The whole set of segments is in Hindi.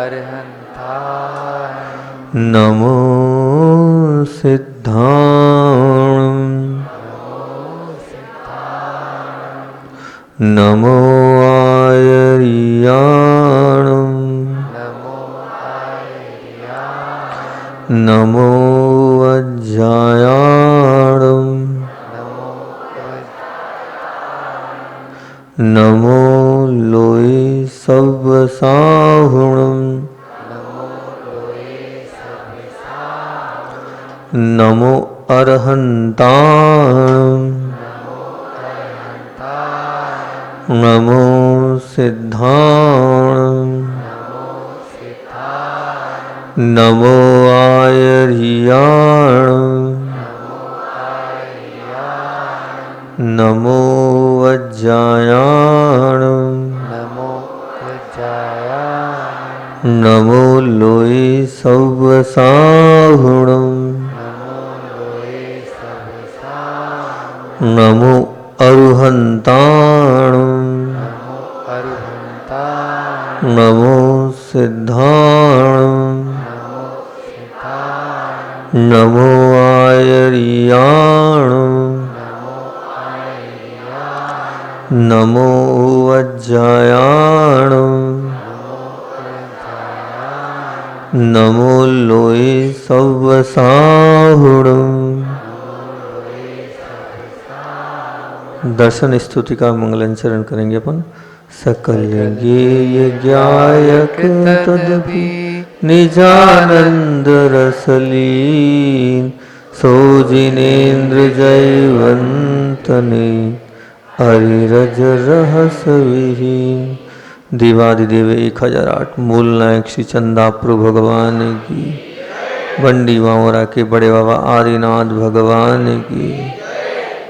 अरहन्ताय नमो सिद्धाणं नमो आयर्याणं नमो वज्रायाणं नमो लोये सव्वसाहुणं नमो अरहन्तां नमो सिद्धाणं नमो आयर्याणं नमो वज्रायाणं नमो लोये सव्वसाहुणं नमो अरुहन्ताणं नमो सिद्धाणं नमो आयर्याणं नमो वज्रायाणं नमो लोये सव्वसाहुणं। दर्शन स्तुति का मंगलाचरण करेंगे अपन। सकल ज्ञेय ज्ञायक तदपि निजानंद रसलीन सो जिनेन्द्र जयवंतने हरिरज रहस विहीन। देवादिदेव 1008 मूल नायक श्री चंदाप्रभु भगवान की, बंडी बावरा के बड़े बाबा आदिनाथ भगवान की,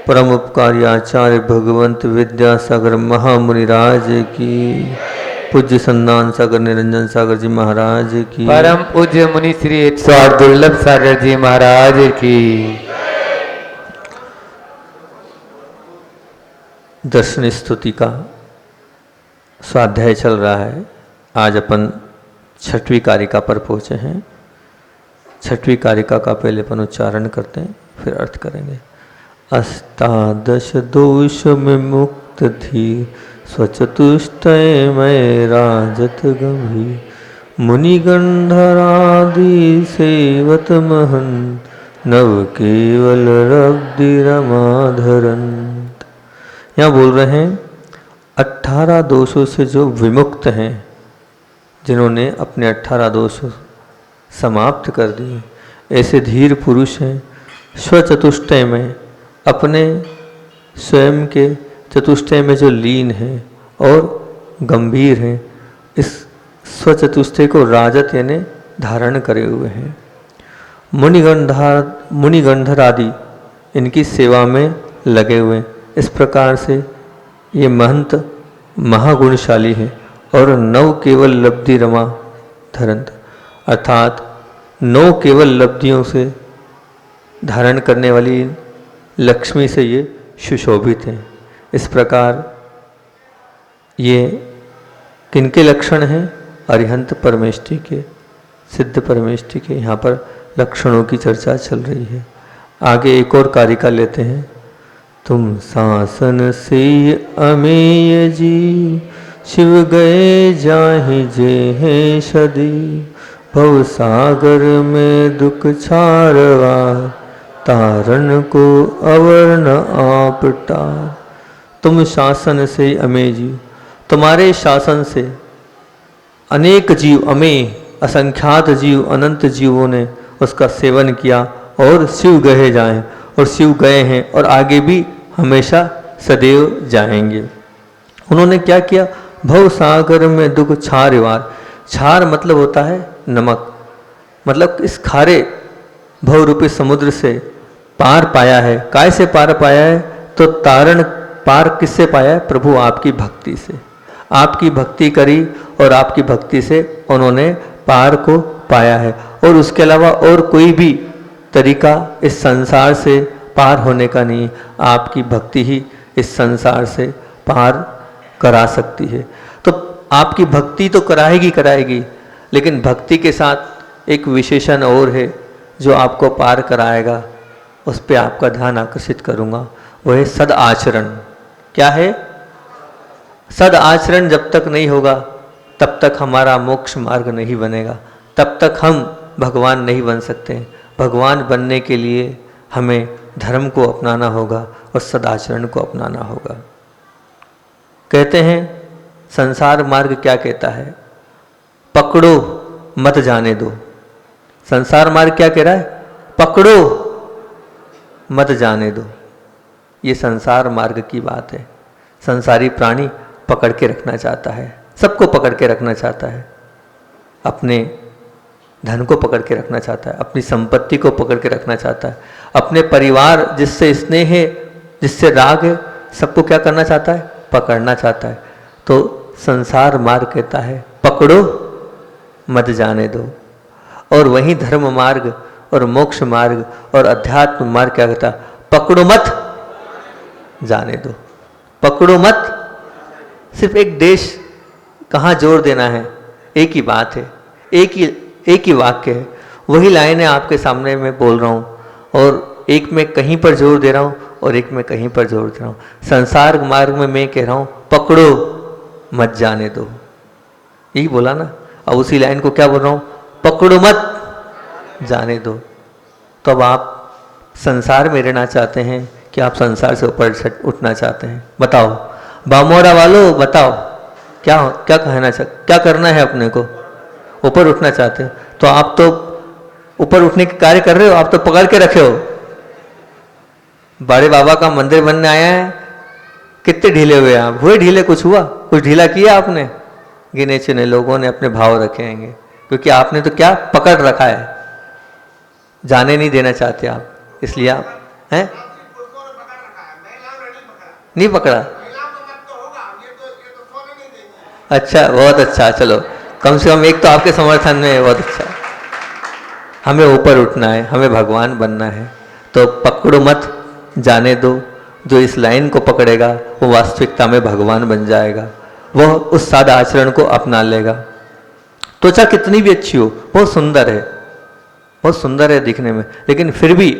परम उपकारी आचार्य भगवंत विद्यासागर महामुनि राज की, पूज्य संदान सागर निरंजन सागर जी महाराज की, परम पूज्य मुनि श्री 108 दुर्लभ सागर जी महाराज की। दर्शन स्तुति का स्वाध्याय चल रहा है। आज अपन 6वीं कारिका पर पहुँचे हैं। 6वीं कारिका का पहले अपन उच्चारण करते हैं, फिर अर्थ करेंगे। अष्टादश दोष में मुक्त थी स्वचतुष्टय में राजत गंभीर मुनि गंधरादि सेवत महंत नव केवल रब्दि रमाधरंत। यहाँ बोल रहे हैं 18 दोषों से जो विमुक्त हैं, जिन्होंने अपने 18 दोष समाप्त कर दिए, ऐसे धीर पुरुष हैं। स्वचतुष्टय में अपने स्वयं के चतुष्टय में जो लीन हैं और गंभीर हैं, इस स्वचतुष्टय को राजत यानी धारण करे हुए हैं। मुनिगंधर आदि इनकी सेवा में लगे हुए। इस प्रकार से ये महंत महागुणशाली है और नव केवल लब्धि रमा धरंत, अर्थात 9 केवल लब्धियों से धारण करने वाली लक्ष्मी से ये सुशोभित हैं। इस प्रकार ये किनके लक्षण हैं? अरिहंत परमेष्टि के, सिद्ध परमेष्टि के। यहाँ पर लक्षणों की चर्चा चल रही है। आगे एक और कारिका लेते हैं। तुम शासन से अमेय जी शिव गए जाहि जे हैं सदी भव सागर में दुख छारवा तारण को अवर्ण आपटा। तुम शासन से अमेय जी, तुम्हारे शासन से अनेक जीव, अमेय असंख्यात जीव, अनंत जीवों ने उसका सेवन किया और शिव गए जाएं, और शिव गए हैं और आगे भी हमेशा सदैव जाएंगे। उन्होंने क्या किया? भव सागर में दुख छारवार। छार मतलब होता है नमक, मतलब इस खारे भव रूपी समुद्र से पार पाया है। काय से पार पाया है? तो तारण पार किससे पाया है? प्रभु आपकी भक्ति से। आपकी भक्ति करी और आपकी भक्ति से उन्होंने पार को पाया है, और उसके अलावा और कोई भी तरीका इस संसार से पार होने का नहीं। आपकी भक्ति ही इस संसार से पार करा सकती है। तो आपकी भक्ति तो कराएगी, लेकिन भक्ति के साथ एक विशेषण और है जो आपको पार कराएगा, उस पर आपका ध्यान आकर्षित करूँगा, वो है सद आचरण। क्या है? सद आचरण जब तक नहीं होगा तब तक हमारा मोक्ष मार्ग नहीं बनेगा, तब तक हम भगवान नहीं बन सकते। भगवान बनने के लिए हमें धर्म को अपनाना होगा और सदाचरण को अपनाना होगा। कहते हैं संसार मार्ग क्या कहता है? पकड़ो मत जाने दो। संसार मार्ग क्या कह रहा है? पकड़ो मत जाने दो। ये संसार मार्ग की बात है। संसारी प्राणी पकड़ के रखना चाहता है, सबको पकड़ के रखना चाहता है, अपने धन को पकड़ के रखना चाहता है, अपनी संपत्ति को पकड़ के रखना चाहता है, अपने परिवार जिससे स्नेह है, जिससे राग है, सबको क्या करना चाहता है? पकड़ना चाहता है। तो संसार मार्ग कहता है पकड़ो मत जाने दो। और वहीं धर्म मार्ग और मोक्ष मार्ग और अध्यात्म मार्ग क्या कहता है? पकड़ो मत जाने दो। पकड़ो मत, सिर्फ एक देश कहाँ जोर देना है, एक ही बात है, एक ही वाक्य है, वही लाइनें आपके सामने मैं बोल रहा हूँ, और एक में कहीं पर जोर दे रहा हूँ और एक में कहीं पर जोर दे रहा हूँ। संसार मार्ग में मैं कह रहा हूँ पकड़ो मत जाने दो, यही बोला ना। अब उसी लाइन को क्या बोल रहा हूँ? पकड़ो मत जाने दो। तो अब आप संसार में रहना चाहते हैं कि आप संसार से ऊपर उठना चाहते हैं? बताओ बामोड़ा वालों, बताओ क्या क्या कहना क्या करना है? अपने को ऊपर उठना चाहते हो तो आप तो ऊपर उठने के कार्य कर रहे हो, आप तो पकड़ के रखे हो। बड़े बाबा का मंदिर बनने आया है, कितने ढीले हुए आप? हुए ढीले? कुछ हुआ? कुछ ढीला किया आपने? गिने चुने लोगों ने अपने भाव रखे होंगे, क्योंकि आपने तो क्या पकड़ रखा है, जाने नहीं देना चाहते आप, इसलिए आप हैं नहीं पकड़ा। अच्छा, बहुत अच्छा, चलो कम से कम एक तो आपके समर्थन में है, बहुत अच्छा। हमें ऊपर उठना है, हमें भगवान बनना है, तो पकड़ो मत जाने दो। जो इस लाइन को पकड़ेगा वो वास्तविकता में भगवान बन जाएगा, वह उस सादा आचरण को अपना लेगा। त्वचा कितनी भी अच्छी हो, बहुत सुंदर है, बहुत सुंदर है दिखने में, लेकिन फिर भी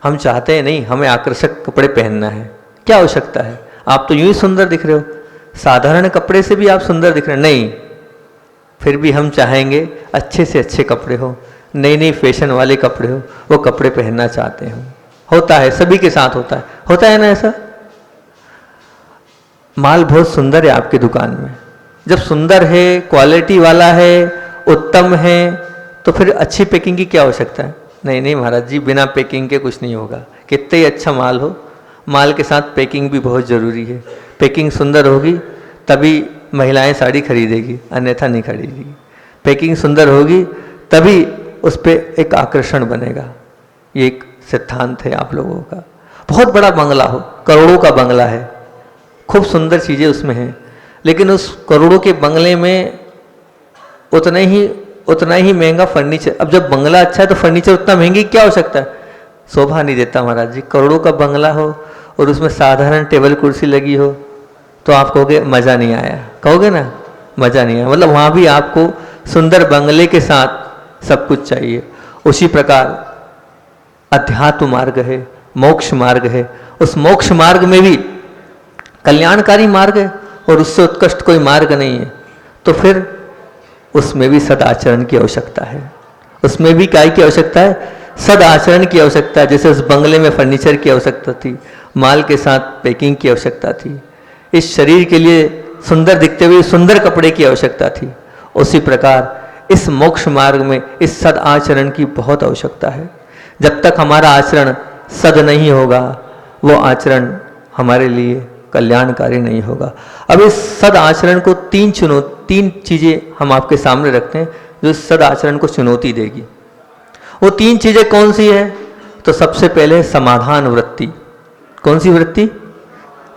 हम चाहते हैं नहीं, हमें आकर्षक कपड़े पहनना है। क्या आवश्यकता है? आप तो यूं ही सुंदर दिख रहे हो, साधारण कपड़े से भी आप सुंदर दिख रहे हैं, नहीं, फिर भी हम चाहेंगे अच्छे से अच्छे कपड़े हो, नई नई फैशन वाले कपड़े हो, वो कपड़े पहनना चाहते हैं। होता है, सभी के साथ होता है ना ऐसा? माल बहुत सुंदर है आपकी दुकान में, जब सुंदर है, क्वालिटी वाला है, उत्तम है, तो फिर अच्छी पैकिंग की क्या आवश्यकता है? नहीं नहीं महाराज जी, बिना पैकिंग के कुछ नहीं होगा। कितने ही अच्छा माल हो, माल के साथ पैकिंग भी बहुत ज़रूरी है। पैकिंग सुंदर होगी तभी महिलाएं साड़ी खरीदेगी, अन्यथा नहीं खरीदेगी। पैकिंग सुंदर होगी तभी उस पर एक आकर्षण बनेगा। ये एक सिद्धांत है आप लोगों का। बहुत बड़ा बंगला हो, करोड़ों का बंगला है, खूब सुंदर चीज़ें उसमें हैं, लेकिन उस करोड़ों के बंगले में उतना ही महंगा फर्नीचर। अब जब बंगला अच्छा है तो फर्नीचर उतना महंगी क्या हो सकता है? शोभा नहीं देता महाराज जी। करोड़ों का बंगला हो और उसमें साधारण टेबल कुर्सी लगी हो तो आप कहोगे मज़ा नहीं आया, कहोगे ना मज़ा नहीं आया। मतलब वहाँ भी आपको सुंदर बंगले के साथ सब कुछ चाहिए। उसी प्रकार अध्यात्म मार्ग है, मोक्ष मार्ग है। उस मोक्ष मार्ग में भी कल्याणकारी मार्ग है और उससे उत्कृष्ट कोई मार्ग नहीं है, तो फिर उसमें भी सदाचरण की आवश्यकता है। उसमें भी काय की आवश्यकता है? सदाचरण की आवश्यकता है। जैसे उस बंगले में फर्नीचर की आवश्यकता थी, माल के साथ पैकिंग की आवश्यकता थी, इस शरीर के लिए सुंदर दिखते हुए सुंदर कपड़े की आवश्यकता थी, उसी प्रकार इस मोक्ष मार्ग में इस सद आचरण की बहुत आवश्यकता है। जब तक हमारा आचरण सद नहीं होगा, वो आचरण हमारे लिए कल्याणकारी नहीं होगा। अब इस सद आचरण को तीन चीज़ें हम आपके सामने रखते हैं जो इस सद आचरण को चुनौती देगी। वो तीन चीज़ें कौन सी है? तो सबसे पहले समाधान वृत्ति। कौन सी वृत्ति?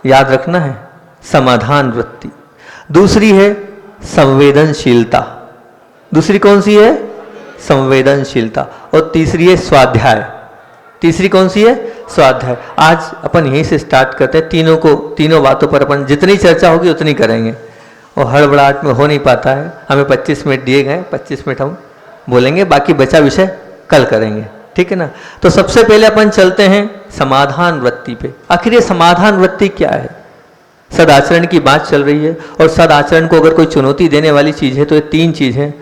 याद रखना है, समाधान वृत्ति। दूसरी है संवेदनशीलता। दूसरी कौन सी है? संवेदनशीलता। और तीसरी है स्वाध्याय। तीसरी कौन सी है? स्वाध्याय। आज अपन यहीं से स्टार्ट करते हैं। तीनों बातों पर अपन जितनी चर्चा होगी उतनी करेंगे। और हड़बड़ाहट में हो नहीं पाता है। हमें 25 मिनट दिए गए, 25 मिनट हम बोलेंगे, बाकी बचा विषय कल करेंगे, ठीक है ना। तो सबसे पहले अपन चलते हैं समाधान वृत्ति पे। आखिर ये समाधान वृत्ति क्या है? सदाचरण की बात चल रही है, और सदाचरण को अगर कोई चुनौती देने वाली चीज़ है तो ये 3 चीज़ हैं,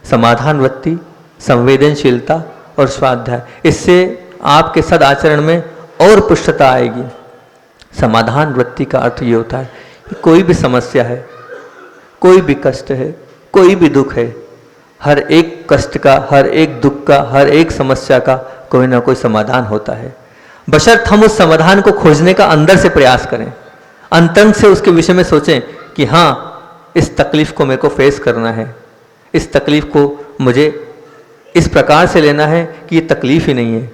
समाधान वृत्ति, संवेदनशीलता और स्वाध्याय। इससे आपके सदाचरण में और पुष्टता आएगी। समाधान वृत्ति का अर्थ ये होता है कि कोई भी समस्या है, कोई भी कष्ट है, कोई भी दुख है, हर एक कष्ट का, हर एक दुख का, हर एक समस्या का कोई ना कोई समाधान होता है। बशर्त हम उस समाधान को खोजने का अंदर से प्रयास करें, अंतरंग से उसके विषय में सोचें कि हाँ, इस तकलीफ को मेरे को फेस करना है, इस तकलीफ को मुझे इस प्रकार से लेना है कि ये तकलीफ ही नहीं है,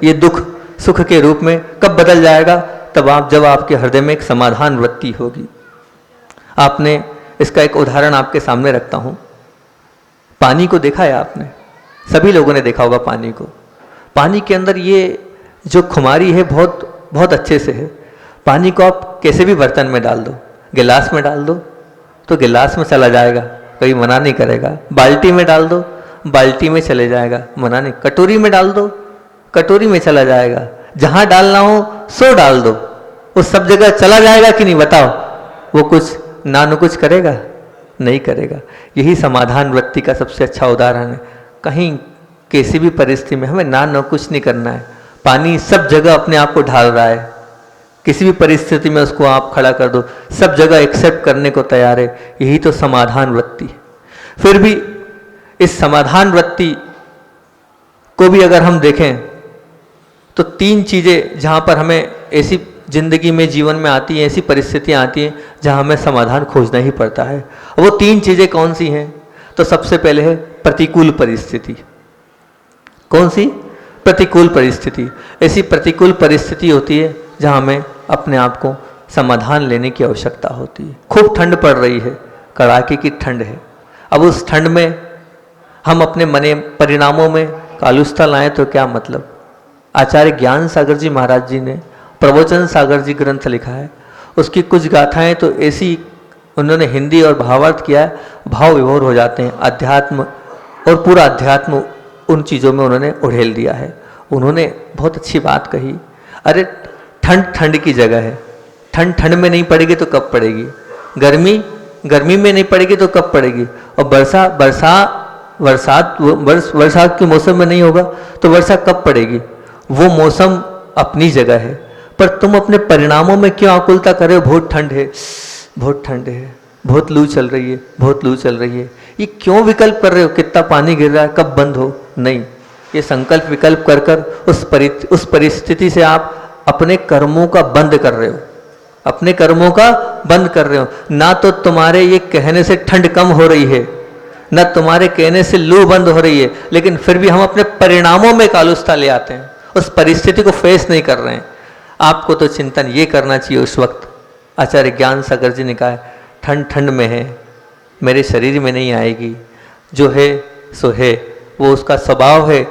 ये दुख सुख के रूप में कब बदल जाएगा? तब जब आपके हृदय में एक समाधान वृत्ति होगी। आपने इसका एक उदाहरण आपके सामने रखता हूँ। पानी को देखा है आपने? सभी लोगों ने देखा होगा पानी को। पानी के अंदर ये जो खुमारी है बहुत बहुत अच्छे से है। पानी को आप कैसे भी बर्तन में डाल दो, गिलास में डाल दो तो गिलास में चला जाएगा, कोई मना नहीं करेगा। बाल्टी में डाल दो, बाल्टी में चले जाएगा, मना नहीं। कटोरी में डाल दो, कटोरी में चला जाएगा। जहाँ डालना हो सो डाल दो, वो सब जगह चला जाएगा कि नहीं बताओ? वो कुछ ना न कुछ करेगा? नहीं करेगा। यही समाधान वृत्ति का सबसे अच्छा उदाहरण है। कहीं किसी भी परिस्थिति में हमें ना न कुछ नहीं करना है। पानी सब जगह अपने आप को ढाल रहा है, किसी भी परिस्थिति में उसको आप खड़ा कर दो, सब जगह एक्सेप्ट करने को तैयार है। यही तो समाधान वृत्ति है। फिर भी इस समाधान वृत्ति को भी अगर हम देखें तो 3 चीज़ें जहाँ पर हमें ऐसी जिंदगी में, जीवन में आती हैं, ऐसी परिस्थितियाँ आती हैं जहाँ हमें समाधान खोजना ही पड़ता है। वो 3 चीज़ें कौन सी हैं? तो सबसे पहले है प्रतिकूल परिस्थिति। कौन सी? प्रतिकूल परिस्थिति। ऐसी प्रतिकूल परिस्थिति होती है जहाँ हमें अपने आप को समाधान लेने की आवश्यकता होती है। खूब ठंड पड़ रही है, कड़ाके की ठंड है। अब उस ठंड में हम अपने मने परिणामों में कालुस्ता लाएं तो क्या मतलब? आचार्य ज्ञान सागर जी महाराज जी ने प्रवचन सागर जी ग्रंथ लिखा है, उसकी कुछ गाथाएं तो ऐसी उन्होंने हिंदी और भावार्थ किया है, भाव विभोर हो जाते हैं। अध्यात्म और पूरा अध्यात्म उन चीज़ों में उन्होंने उड़ेल दिया है। उन्होंने बहुत अच्छी बात कही, अरे ठंड ठंड की जगह है, ठंड ठंड में नहीं पड़ेगी तो कब पड़ेगी? गर्मी गर्मी में नहीं पड़ेगी तो कब पड़ेगी? और बरसात के मौसम में नहीं होगा तो वर्षा कब पड़ेगी? वो मौसम अपनी जगह है, पर तुम अपने परिणामों में क्यों आकुलता कर रहे हो? बहुत ठंड है, बहुत ठंड है, बहुत लू चल रही है, बहुत लू चल रही है। ये क्यों विकल्प कर रहे हो? कितना पानी गिर रहा है, कब बंद हो? नहीं, ये संकल्प विकल्प कर कर उस परिस्थिति से आप अपने कर्मों का बंद कर रहे हो, अपने कर्मों का बंद कर रहे हो। ना तो तुम्हारे ये कहने से ठंड कम हो रही है, ना तुम्हारे कहने से लू बंद हो रही है, लेकिन फिर भी हम अपने परिणामों में कालुस्ता ले आते हैं, उस परिस्थिति को फेस नहीं कर रहे हैं। आपको तो चिंतन ये करना चाहिए उस वक्त। आचार्य ज्ञान सागर जी ने कहा है, ठंड ठंड में है, मेरे शरीर में नहीं आएगी, जो है सो है, वो उसका स्वभाव है।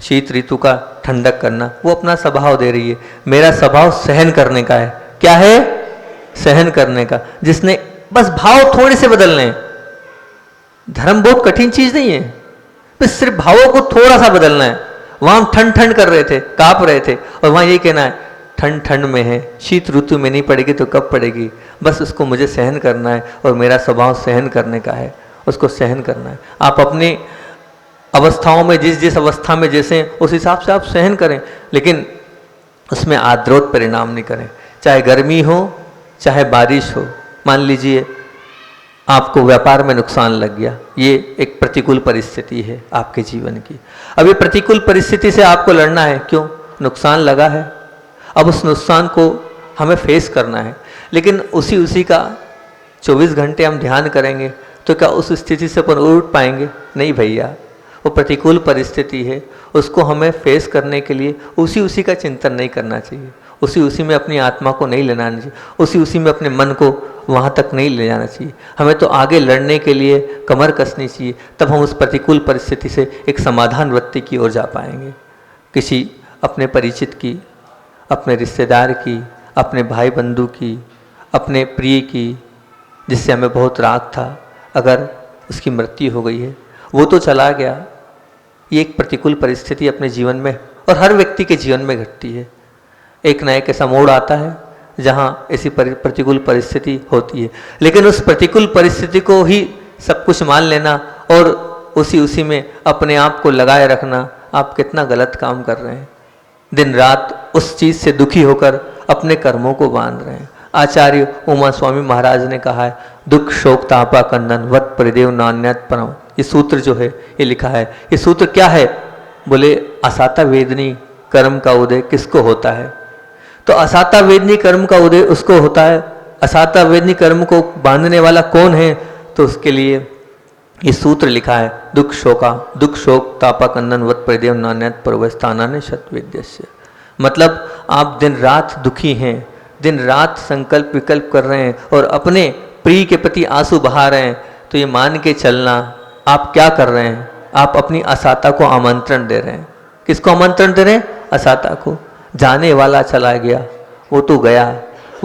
शीत ऋतु का ठंडक करना, वो अपना स्वभाव दे रही है। मेरा स्वभाव सहन करने का है। क्या है? सहन करने का। जिसने बस भाव थोड़े से बदलने हैं। धर्म बहुत कठिन चीज नहीं है, बस सिर्फ भावों को थोड़ा सा बदलना है। वहां हम ठंड ठंड कर रहे थे, कांप रहे थे, और वहां ये कहना है ठंड ठंड में है, शीत ऋतु में नहीं पड़ेगी तो कब पड़ेगी? बस उसको मुझे सहन करना है, और मेरा स्वभाव सहन करने का है, उसको सहन करना है। आप अपनी अवस्थाओं में जिस जिस अवस्था में जैसे उस हिसाब से आप सहन करें, लेकिन उसमें आद्रोत परिणाम नहीं करें। चाहे गर्मी हो, चाहे बारिश हो। मान लीजिए आपको व्यापार में नुकसान लग गया, ये एक प्रतिकूल परिस्थिति है आपके जीवन की। अब ये प्रतिकूल परिस्थिति से आपको लड़ना है। क्यों? नुकसान लगा है, अब उस नुकसान को हमें फेस करना है। लेकिन उसी का 24 घंटे हम ध्यान करेंगे तो क्या उस स्थिति से अपन उठ पाएंगे? नहीं भैया, वो प्रतिकूल परिस्थिति है, उसको हमें फेस करने के लिए उसी का चिंतन नहीं करना चाहिए, उसी में अपनी आत्मा को नहीं लेना चाहिए, उसी में अपने मन को वहाँ तक नहीं ले जाना चाहिए। हमें तो आगे लड़ने के लिए कमर कसनी चाहिए, तब हम उस प्रतिकूल परिस्थिति से एक समाधान वृत्ति की ओर जा पाएंगे। किसी अपने परिचित की, अपने रिश्तेदार की, अपने भाई बंधु की, अपने प्रिय की, जिससे हमें बहुत राग था, अगर उसकी मृत्यु हो गई है, वो तो चला गया। ये एक प्रतिकूल परिस्थिति अपने जीवन में और हर व्यक्ति के जीवन में घटती है। एक ना एक ऐसा मोड़ आता है जहाँ ऐसी प्रतिकूल परिस्थिति होती है, लेकिन उस प्रतिकूल परिस्थिति को ही सब कुछ मान लेना और उसी में अपने आप को लगाए रखना, आप कितना गलत काम कर रहे हैं। दिन रात उस चीज़ से दुखी होकर अपने कर्मों को बांध रहे हैं। आचार्य उमा स्वामी महाराज ने कहा है, दुख शोक तापा कंदन वत परिदेव नान्यत परम। ये सूत्र जो है ये लिखा है। ये सूत्र क्या है? बोले असाता वेदनी कर्म का उदय किसको होता है? तो असाता वेदनी कर्म का उदय उसको होता है। असाता वेदनी कर्म को बांधने वाला कौन है? तो उसके लिए ये सूत्र लिखा है, दुख शोक तापा कंदन वत परिदेव नान्यत परवस्थानाने शतवेद्यस्य। मतलब आप दिन रात दुखी हैं, दिन रात संकल्प विकल्प कर रहे हैं और अपने प्रिय के प्रति आंसू बहा रहे हैं, तो ये मान के चलना आप क्या कर रहे हैं? आप अपनी असाता को आमंत्रण दे रहे हैं। किसको आमंत्रण दे रहे हैं? असाता को। जाने वाला चला गया, वो तो गया,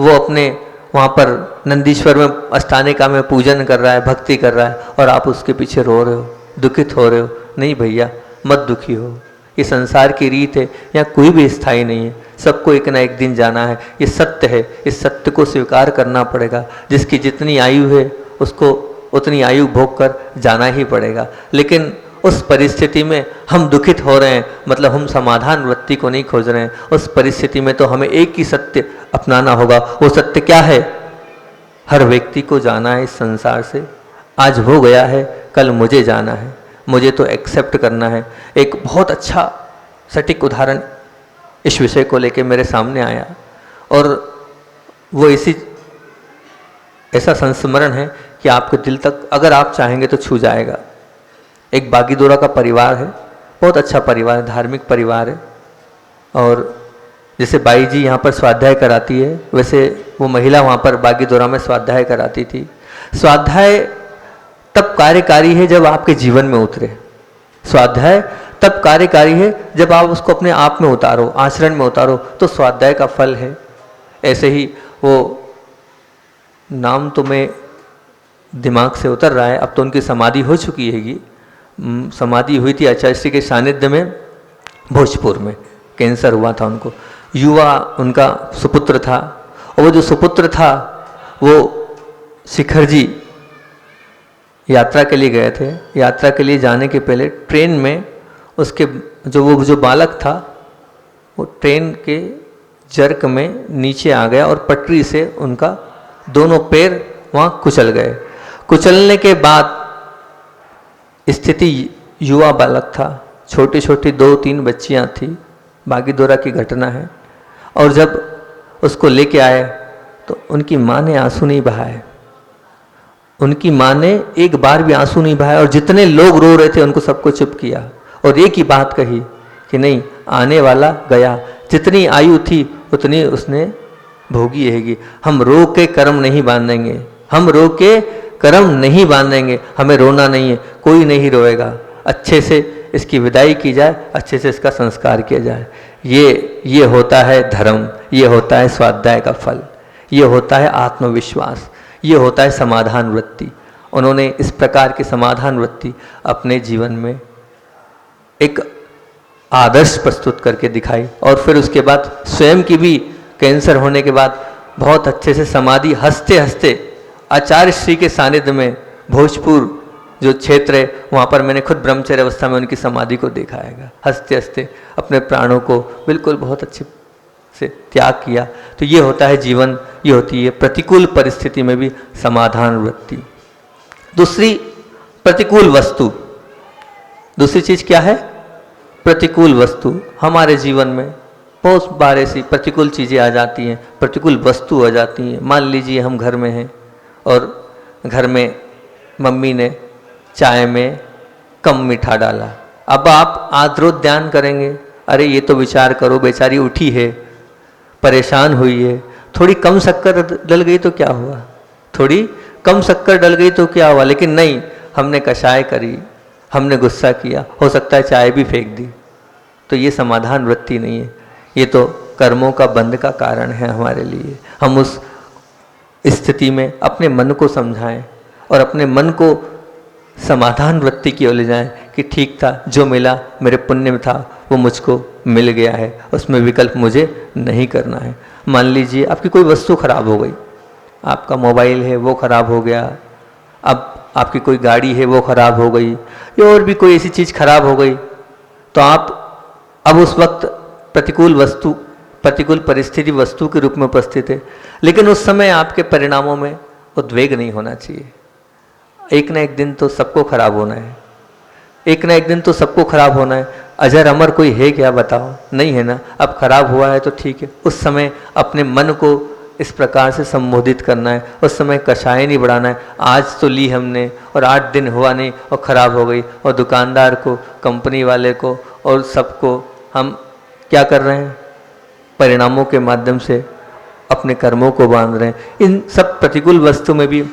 वो अपने वहाँ पर नंदीश्वर में अष्टानिका में पूजन कर रहा है, भक्ति कर रहा है, और आप उसके पीछे रो रहे हो, दुखित हो रहे हो। नहीं भैया, मत दुखी हो। ये संसार की रीत है, यहाँ कोई भी स्थायी नहीं है, सबको एक ना एक दिन जाना है। ये सत्य है, इस सत्य को स्वीकार करना पड़ेगा। जिसकी जितनी आयु है उसको उतनी आयु भोग कर जाना ही पड़ेगा। लेकिन उस परिस्थिति में हम दुखित हो रहे हैं, मतलब हम समाधान वृत्ति को नहीं खोज रहे हैं। उस परिस्थिति में तो हमें एक ही सत्य अपनाना होगा। वो सत्य क्या है? हर व्यक्ति को जाना है इस संसार से। आज वो गया है, कल मुझे जाना है, मुझे तो एक्सेप्ट करना है। एक बहुत अच्छा सटीक उदाहरण इस विषय को लेके मेरे सामने आया, और वो ऐसा संस्मरण है कि आपके दिल तक अगर आप चाहेंगे तो छू जाएगा। एक बागीदोरा का परिवार है, बहुत अच्छा परिवार है, धार्मिक परिवार है। और जैसे बाई जी यहाँ पर स्वाध्याय कराती है, वैसे वो महिला वहाँ पर बागीदोरा में स्वाध्याय कराती थी। स्वाध्याय तब कार्यकारी है जब आपके जीवन में उतरे। स्वाध्याय तब कार्यकारी है जब आप उसको अपने आप में उतारो, आचरण में उतारो, तो स्वाध्याय का फल है। ऐसे ही वो नाम तो मैं दिमाग से उतर रहा है, अब तो उनकी समाधि हो चुकी हैगी। समाधि हुई थी आचार्य श्री के सानिध्य में भोजपुर में। कैंसर हुआ था उनको, युवा उनका सुपुत्र था, और वो जो सुपुत्र था वो शिखर जी यात्रा के लिए गए थे। यात्रा के लिए जाने के पहले ट्रेन में उसके जो बालक था वो ट्रेन के जर्क में नीचे आ गया और पटरी से उनका दोनों पैर वहाँ कुचल गए। कुचलने के बाद स्थिति, युवा बालक था, छोटी छोटी 2-3 बच्चियाँ थी। बागीदोरा की घटना है। और जब उसको लेके आए तो उनकी माँ ने आंसू नहीं बहाए। उनकी माँ ने एक बार भी आंसू नहीं बहाए, और जितने लोग रो रहे थे उनको सबको चुप किया और एक ही बात कही कि नहीं, आने वाला गया, जितनी आयु थी उतनी उसने भोगी रहेगी। हम रो के कर्म नहीं बांधेंगे, हम रो के कर्म नहीं बांधेंगे, हमें रोना नहीं है, कोई नहीं रोएगा। अच्छे से इसकी विदाई की जाए, अच्छे से इसका संस्कार किया जाए। ये होता है धर्म, ये होता है स्वाध्याय का फल, ये होता है आत्मविश्वास, ये होता है समाधान वृत्ति। उन्होंने इस प्रकार की समाधान वृत्ति अपने जीवन में एक आदर्श प्रस्तुत करके दिखाई। और फिर उसके बाद स्वयं की भी कैंसर होने के बाद बहुत अच्छे से समाधि हंसते हंसते आचार्य श्री के सानिध्य में भोजपुर जो क्षेत्र है वहाँ पर मैंने खुद ब्रह्मचर्य अवस्था में उनकी समाधि को देखा है। हंसते हंसते अपने प्राणों को बिल्कुल बहुत अच्छे से त्याग किया। तो ये होता है जीवन, ये होती है प्रतिकूल परिस्थिति में भी समाधान वृत्ति। दूसरी प्रतिकूल वस्तु, दूसरी चीज क्या है? प्रतिकूल वस्तु। हमारे जीवन में बहुत बार ऐसी प्रतिकूल चीज़ें आ जाती हैं, प्रतिकूल वस्तु आ जाती हैं। मान लीजिए हम घर में हैं और घर में मम्मी ने चाय में कम मीठा डाला। अब आप आज रोज ध्यान करेंगे, अरे ये तो विचार करो, बेचारी उठी है, परेशान हुई है, थोड़ी कम शक्कर डल गई तो क्या हुआ, थोड़ी कम शक्कर डल गई तो क्या हुआ। लेकिन नहीं, हमने कषाय करी, हमने गुस्सा किया, हो सकता है चाय भी फेंक दी। तो ये समाधान वृत्ति नहीं है, ये तो कर्मों का बंध का कारण है हमारे लिए। हम उस स्थिति में अपने मन को समझाएं और अपने मन को समाधान वृत्ति की ओर ले जाएं कि ठीक था, जो मिला मेरे पुण्य में था वो मुझको मिल गया है, उसमें विकल्प मुझे नहीं करना है। मान लीजिए आपकी कोई वस्तु खराब हो गई, आपका मोबाइल है वो खराब हो गया, अब आपकी कोई गाड़ी है वो खराब हो गई, या और भी कोई ऐसी चीज़ खराब हो गई, तो आप अब उस वक्त प्रतिकूल परिस्थिति वस्तु के रूप में उपस्थित है, लेकिन उस समय आपके परिणामों में उद्वेग नहीं होना चाहिए। एक ना एक दिन तो सबको खराब होना है, एक ना एक दिन तो सबको खराब होना है। अजर अमर कोई है क्या, बताओ? नहीं है ना। अब खराब हुआ है तो ठीक है, उस समय अपने मन को इस प्रकार से संबोधित करना है, उस समय कषाय नहीं बढ़ाना है। आज तो ली हमने और 8 दिन हुआ नहीं और ख़राब हो गई, और दुकानदार को, कंपनी वाले को और सबको हम क्या कर रहे हैं? परिणामों के माध्यम से अपने कर्मों को बांध रहे हैं। इन सब प्रतिकूल वस्तु में भी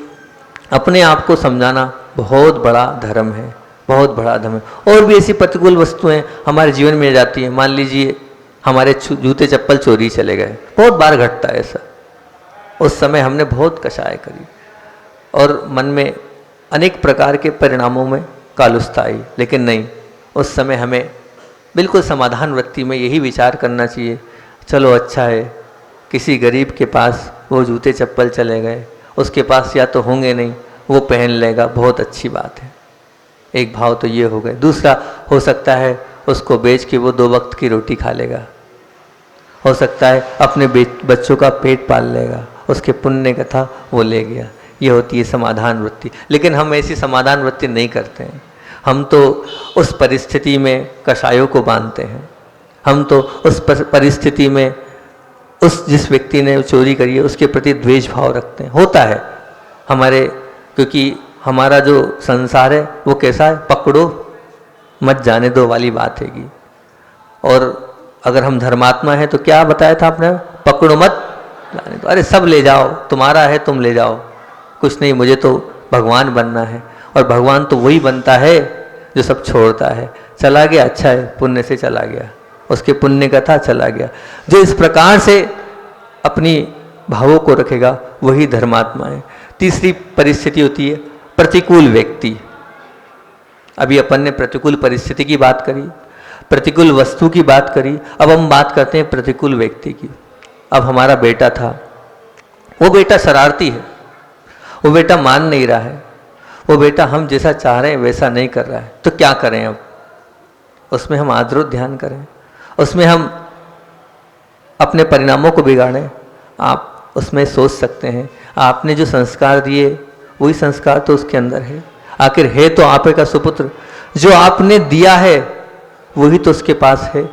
अपने आप को समझाना बहुत बड़ा धर्म है, बहुत बड़ा धर्म है। और भी ऐसी प्रतिकूल वस्तुएं हमारे जीवन में आ जाती हैं। मान लीजिए हमारे जूते चप्पल चोरी चले गए, बहुत बार घटता है ऐसा। उस समय हमने बहुत कषाय करी और मन में अनेक प्रकार के परिणामों में कालुस्ता आई, लेकिन नहीं, उस समय हमें बिल्कुल समाधान वृत्ति में यही विचार करना चाहिए, चलो अच्छा है, किसी गरीब के पास वो जूते चप्पल चले गए, उसके पास या तो होंगे नहीं, वो पहन लेगा, बहुत अच्छी बात है। एक भाव तो ये हो गए। दूसरा, हो सकता है उसको बेच के वो 2 वक्त की रोटी खा लेगा, हो सकता है अपने बच्चों का पेट पाल लेगा, उसके पुण्य का था वो ले गया। ये होती है समाधान वृत्ति। लेकिन हम ऐसी समाधान वृत्ति नहीं करते हैं। हम तो उस परिस्थिति में कषायों को बांधते हैं, हम तो उस परिस्थिति में जिस व्यक्ति ने चोरी करी है उसके प्रति द्वेष भाव रखते हैं। होता है हमारे, क्योंकि हमारा जो संसार है वो कैसा है, पकड़ो मत जाने दो वाली बात हैगी। और अगर हम धर्मात्मा हैं तो क्या बताया था आपने, पकड़ो मत जाने दो। अरे सब ले जाओ, तुम्हारा है तुम ले जाओ, कुछ नहीं, मुझे तो भगवान बनना है। और भगवान तो वही बनता है जो सब छोड़ता है। चला गया, अच्छा है, पुण्य से चला गया, उसके पुण्य का था, चला गया। जो इस प्रकार से अपनी भावों को रखेगा वही धर्मात्मा है। तीसरी परिस्थिति होती है प्रतिकूल व्यक्ति। अभी अपन ने प्रतिकूल परिस्थिति की बात करी, प्रतिकूल वस्तु की बात करी, अब हम बात करते हैं प्रतिकूल व्यक्ति की। अब हमारा बेटा था, वो बेटा शरारती है, वो बेटा मान नहीं रहा है, वो बेटा हम जैसा चाह रहे हैं वैसा नहीं कर रहा है, तो क्या करें? अब उसमें हम आदरो ध्यान करें, उसमें हम अपने परिणामों को बिगाड़ें? आप उसमें सोच सकते हैं, आपने जो संस्कार दिए वही संस्कार तो उसके अंदर है। आखिर है तो आप का सुपुत्र, जो आपने दिया है वही तो उसके पास है।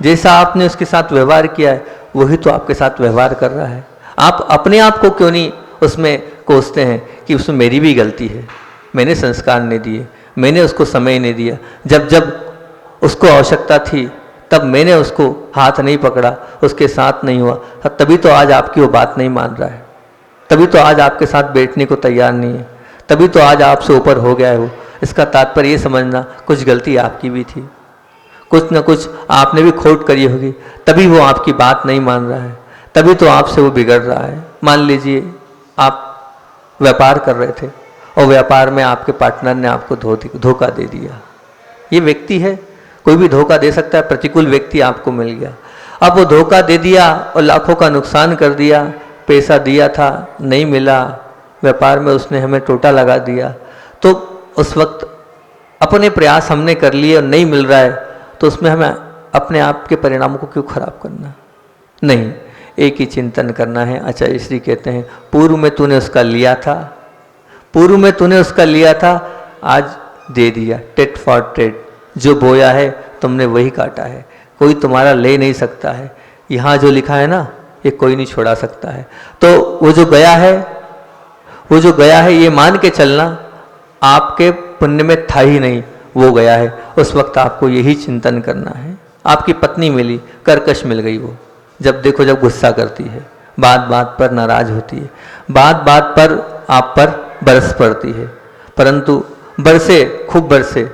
जैसा आपने उसके साथ व्यवहार किया है वही तो आपके साथ व्यवहार कर रहा है। आप अपने आप को क्यों नहीं उसमें कोसते हैं कि उसमें मेरी भी गलती है, मैंने संस्कार नहीं दिए, मैंने उसको समय नहीं दिया, जब जब उसको आवश्यकता थी तब मैंने उसको हाथ नहीं पकड़ा, उसके साथ नहीं हुआ, तभी तो आज आपकी वो बात नहीं मान रहा है, तभी तो आज आपके साथ बैठने को तैयार नहीं है, तभी तो आज आपसे ऊपर हो गया है वो। इसका तात्पर्य ये समझना कुछ गलती आपकी भी थी, कुछ न कुछ आपने भी खोट करी होगी, तभी वो आपकी बात नहीं मान रहा है, तभी तो आपसे वो बिगड़ रहा है। मान लीजिए आप व्यापार कर रहे थे और व्यापार में आपके पार्टनर ने आपको धोखा दे दिया। ये व्यक्ति है, कोई भी धोखा दे सकता है, प्रतिकूल व्यक्ति आपको मिल गया। अब वो धोखा दे दिया और लाखों का नुकसान कर दिया, पैसा दिया था नहीं मिला, व्यापार में उसने हमें टोटा लगा दिया, तो उस वक्त अपने प्रयास हमने कर लिए और नहीं मिल रहा है, तो उसमें हमें अपने आप के परिणामों को क्यों खराब करना? नहीं, एक ही चिंतन करना है। आचार्य श्री कहते हैं, पूर्व में तूने उसका लिया था, पूर्व में तूने उसका लिया था, आज दे दिया, टेट फॉर टेट, जो बोया है तुमने वही काटा है, कोई तुम्हारा ले नहीं सकता है। यहाँ जो लिखा है ना, ये कोई नहीं छोड़ा सकता है। तो वो जो गया है, वो जो गया है ये मान के चलना आपके पुण्य में था ही नहीं, वो गया है। उस वक्त आपको यही चिंतन करना है। आपकी पत्नी मिली, कर्कश मिल गई, वो जब देखो जब गुस्सा करती है, बात बात पर नाराज होती है, बात बात पर आप पर बरस पड़ती है, परंतु बरसे खूब बरसे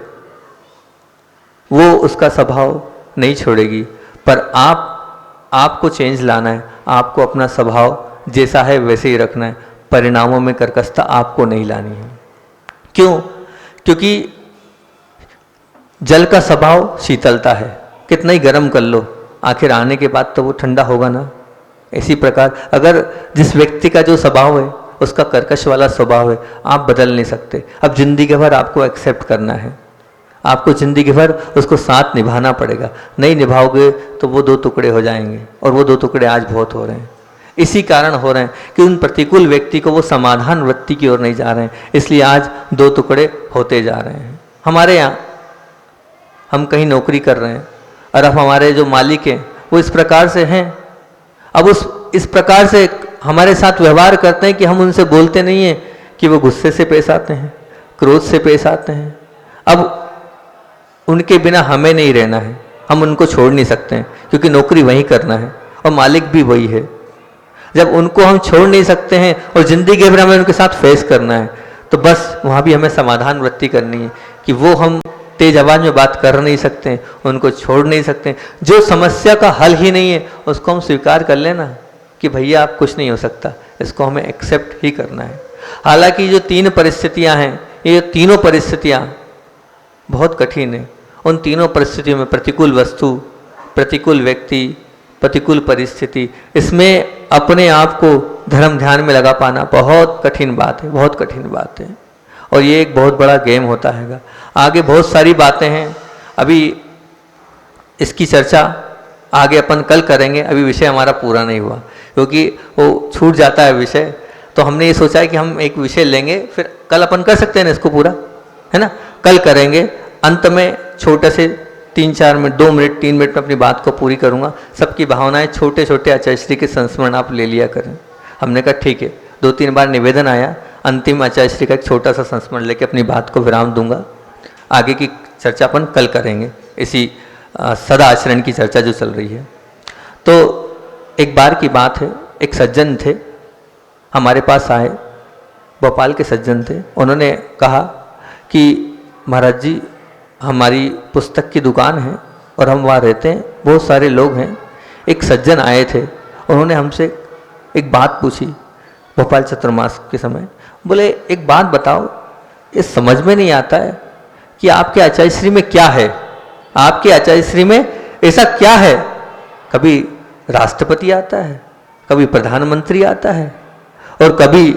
वो उसका स्वभाव नहीं छोड़ेगी। पर आपको चेंज लाना है, आपको अपना स्वभाव जैसा है वैसे ही रखना है। परिणामों में कर्कशता आपको नहीं लानी है। क्यों? क्योंकि जल का स्वभाव शीतलता है, कितना ही गर्म कर लो आखिर आने के बाद तो वो ठंडा होगा ना। इसी प्रकार अगर जिस व्यक्ति का जो स्वभाव है उसका कर्कश वाला स्वभाव है, आप बदल नहीं सकते। अब जिंदगी भर आपको एक्सेप्ट करना है, आपको जिंदगी भर उसको साथ निभाना पड़ेगा। नहीं निभाओगे तो वो दो टुकड़े हो जाएंगे, और वो दो टुकड़े आज बहुत हो रहे हैं। इसी कारण हो रहे हैं कि उन प्रतिकूल व्यक्ति को वो समाधान वृत्ति की ओर नहीं जा रहे हैं, इसलिए आज दो टुकड़े होते जा रहे हैं। हमारे यहाँ हम कहीं नौकरी कर रहे हैं और अब हमारे जो मालिक हैं वो इस प्रकार से हैं, अब इस प्रकार से हमारे साथ व्यवहार करते हैं कि हम उनसे बोलते नहीं हैं कि वो गुस्से से पेश आते हैं, क्रोध से पेश आते हैं। अब उनके बिना हमें नहीं रहना है, हम उनको छोड़ नहीं सकते हैं क्योंकि नौकरी वहीं करना है और मालिक भी वही है। जब उनको हम छोड़ नहीं सकते हैं और ज़िंदगी भर हमें उनके साथ फेस करना है, तो बस वहाँ भी हमें समाधान वृत्ति करनी है कि वो हम तेज आवाज़ में बात कर नहीं सकते हैं, उनको छोड़ नहीं सकते। जो समस्या का हल ही नहीं है उसको हम स्वीकार कर लेना कि भैया आप कुछ नहीं हो सकता, इसको हमें एक्सेप्ट ही करना है। हालांकि जो तीन परिस्थितियां हैं, ये तीनों परिस्थितियां बहुत कठिन है। उन तीनों परिस्थितियों में प्रतिकूल वस्तु, प्रतिकूल व्यक्ति, प्रतिकूल परिस्थिति, इसमें अपने आप को धर्म ध्यान में लगा पाना बहुत कठिन बात है, बहुत कठिन बात है। और ये एक बहुत बड़ा गेम होता है। आगे बहुत सारी बातें हैं, अभी इसकी चर्चा आगे अपन कल करेंगे। अभी विषय हमारा पूरा नहीं हुआ क्योंकि वो छूट जाता है विषय, तो हमने ये सोचा है कि हम एक विषय लेंगे, फिर कल अपन कर सकते हैं ना इसको पूरा, है ना। कल करेंगे। अंत में छोटे से 3-4 मिनट, 2 मिनट, 3 मिनट में अपनी बात को पूरी करूँगा। सबकी भावनाएं छोटे छोटे आचार्य श्री के संस्मरण आप ले लिया करें। हमने कहा ठीक है, 2-3 बार निवेदन आया, अंतिम आचार्य श्री का एक छोटा सा संस्मरण लेके अपनी बात को विराम दूंगा। आगे की चर्चा अपन कल करेंगे, इसी सदा आचरण की चर्चा जो चल रही है। तो एक बार की बात है, एक सज्जन थे हमारे पास आए, भोपाल के सज्जन थे। उन्होंने कहा कि महाराज जी हमारी पुस्तक की दुकान है और हम वहाँ रहते हैं, बहुत सारे लोग हैं। एक सज्जन आए थे, उन्होंने हमसे एक बात पूछी भोपाल चतुर्मास के समय। बोले एक बात बताओ, ये समझ में नहीं आता है कि आपके आचार्य श्री में क्या है, आपके आचार्य श्री में ऐसा क्या है। कभी राष्ट्रपति आता है, कभी प्रधानमंत्री आता है, और कभी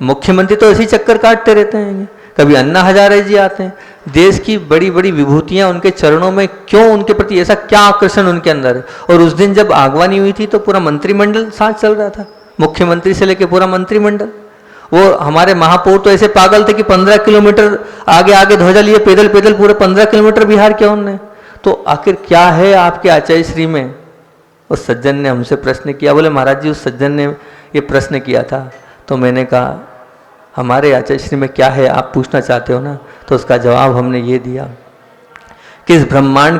मुख्यमंत्री तो ऐसे ही चक्कर काटते रहते हैं, कभी अन्ना हजारे जी आते हैं। देश की बड़ी बड़ी विभूतियां उनके चरणों में, क्यों उनके प्रति ऐसा क्या आकर्षण उनके अंदर है। और उस दिन जब आगवानी हुई थी तो पूरा मंत्रिमंडल साथ चल रहा था, मुख्यमंत्री से लेकर पूरा मंत्रिमंडल। वो हमारे महापौर तो ऐसे पागल थे कि 15 किलोमीटर आगे आगे ध्वजा लिए पैदल पैदल पूरे 15 किलोमीटर बिहार किया उनने। तो आखिर क्या है आपके आचार्य श्री में। उस सज्जन ने हमसे प्रश्न किया। बोले महाराज जी उस सज्जन ने ये प्रश्न किया था, तो मैंने कहा हमारे आचार्य श्री में क्या है आप पूछना चाहते हो ना। तो उसका जवाब हमने ये दिया कि इस ब्रह्मांड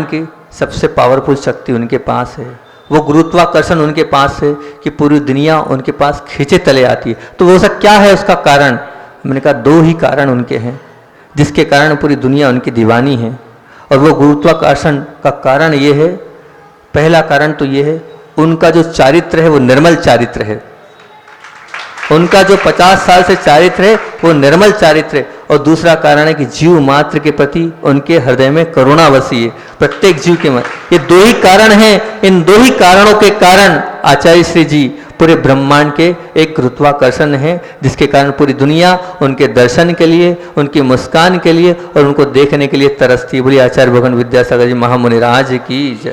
की सबसे पावरफुल शक्ति उनके पास है, वो गुरुत्वाकर्षण उनके पास है कि पूरी दुनिया उनके पास खींचे तले आती है। तो वो सब क्या है उसका कारण। मैंने कहा 2 ही कारण उनके हैं जिसके कारण पूरी दुनिया उनकी दीवानी है। और वो गुरुत्वाकर्षण का कारण ये है, पहला कारण तो ये है उनका जो चारित्र है वो निर्मल चारित्र है। उनका जो 50 साल से चारित्र है वो निर्मल चारित्र है। और दूसरा कारण है कि जीव मात्र के प्रति उनके हृदय में करुणा वसी है, प्रत्येक जीव के मन। ये 2 ही कारण हैं। इन 2 ही कारणों के कारण आचार्य श्री जी पूरे ब्रह्मांड के एक गुरुत्वाकर्षण है, जिसके कारण पूरी दुनिया उनके दर्शन के लिए, उनकी मुस्कान के लिए और उनको देखने के लिए तरसती। बोलिए आचार्य भगवान विद्यासागर जी महामुनि राज की जय।